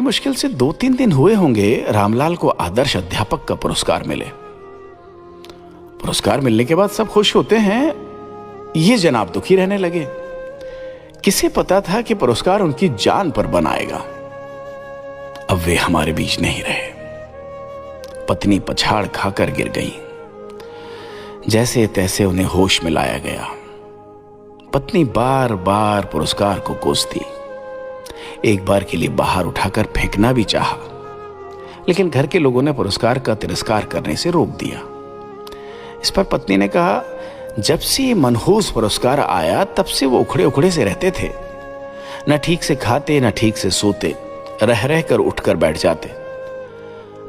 मुश्किल से 2-3 दिन हुए होंगे रामलाल को आदर्श अध्यापक का पुरस्कार मिले। पुरस्कार मिलने के बाद सब खुश होते हैं, ये जनाब दुखी रहने लगे। किसे पता था कि पुरस्कार उनकी जान पर बनाएगा। अब वे हमारे बीच नहीं रहे। पत्नी पछाड़ खाकर गिर गई। जैसे तैसे उन्हें होश में लाया गया। पत्नी बार बार पुरस्कार को कोसती। एक बार के लिए बाहर उठाकर फेंकना भी चाहा, लेकिन घर के लोगों ने पुरस्कार का तिरस्कार करने से रोक दिया। इस पर पत्नी ने कहा, जब से ये मनहूस पुरस्कार आया तब से वो उखड़े उखड़े से रहते थे। न ठीक से खाते न ठीक से सोते, रह रह कर उठकर बैठ जाते।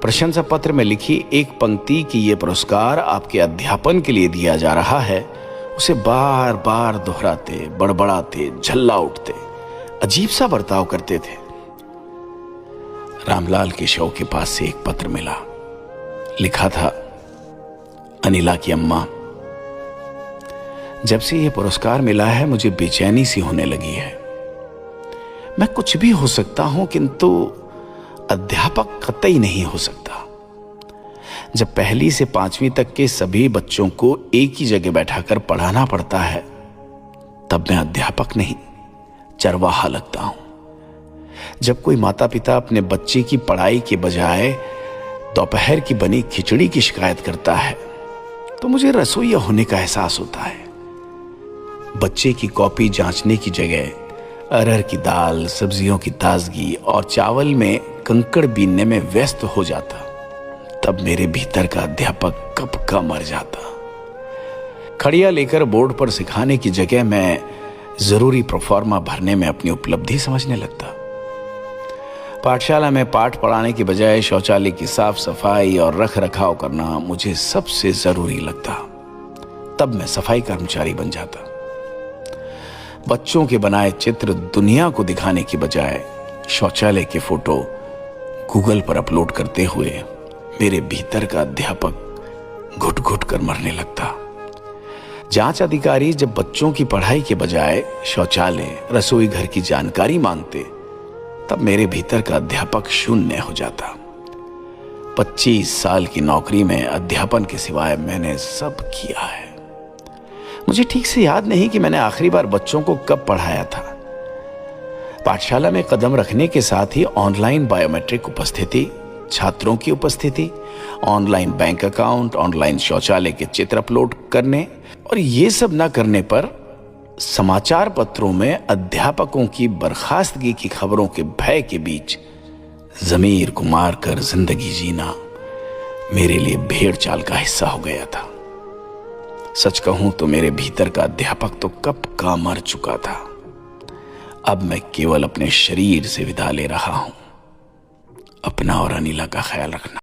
प्रशंसा पत्र में लिखी एक पंक्ति कि ये पुरस्कार आपके अध्यापन के लिए दिया जा रहा है, उसे बार बार दोहराते, बड़बड़ाते, झल्ला उठते, अजीब सा बर्ताव करते थे। रामलाल के शव के पास से एक पत्र मिला। लिखा था, अनिला की अम्मा, जब से यह पुरस्कार मिला है मुझे बेचैनी सी होने लगी है। मैं कुछ भी हो सकता हूं, किंतु अध्यापक कतई नहीं हो सकता। जब पहली से 5वीं तक के सभी बच्चों को एक ही जगह बैठाकर पढ़ाना पड़ता है, तब मैं अध्यापक नहीं, चरवाहा लगता हूं। जब कोई माता पिता अपने बच्चे की पढ़ाई के बजाय दोपहर की बनी खिचड़ी की शिकायत करता है, तो मुझे रसोइया होने का एहसास होता है। बच्चे की कॉपी जांचने की जगह अरहर की दाल, सब्जियों की ताजगी और चावल में कंकड़ बीनने में व्यस्त हो जाता, तब मेरे भीतर का अध्यापक कब का मर जाता। खड़िया लेकर बोर्ड पर सिखाने की जगह मैं जरूरी प्रोफार्मा भरने में अपनी उपलब्धि समझने लगता। पाठशाला में पाठ पढ़ाने की बजाय शौचालय की साफ सफाई और रख रखाव करना मुझे सबसे जरूरी लगता। तब मैं सफाई कर्मचारी बन जाता। बच्चों के बनाए चित्र दुनिया को दिखाने की बजाय शौचालय के फोटो गूगल पर अपलोड करते हुए मेरे भीतर का अध्यापक घुट घुट कर मरने लगता। जांच अधिकारी जब बच्चों की पढ़ाई के बजाय शौचालय, रसोई घर की जानकारी मांगते, तब मेरे भीतर का अध्यापक शून्य हो जाता। 25 साल की नौकरी में अध्यापन के सिवाय मैंने सब किया है। मुझे ठीक से याद नहीं कि मैंने आखिरी बार बच्चों को कब पढ़ाया था। पाठशाला में कदम रखने के साथ ही ऑनलाइन बायोमेट्रिक उपस्थिति, छात्रों की उपस्थिति, ऑनलाइन बैंक अकाउंट, ऑनलाइन शौचालय के चित्र अपलोड करने, और ये सब न करने पर समाचार पत्रों में अध्यापकों की बर्खास्तगी की खबरों के भय के बीच ज़मीर को मारकर जिंदगी जीना मेरे लिए भेड़ चाल का हिस्सा हो गया था। सच कहूं तो मेरे भीतर का अध्यापक तो कब का मर चुका था। अब मैं केवल अपने शरीर से विदा ले रहा हूं। अपना और अनिला का ख्याल रखना।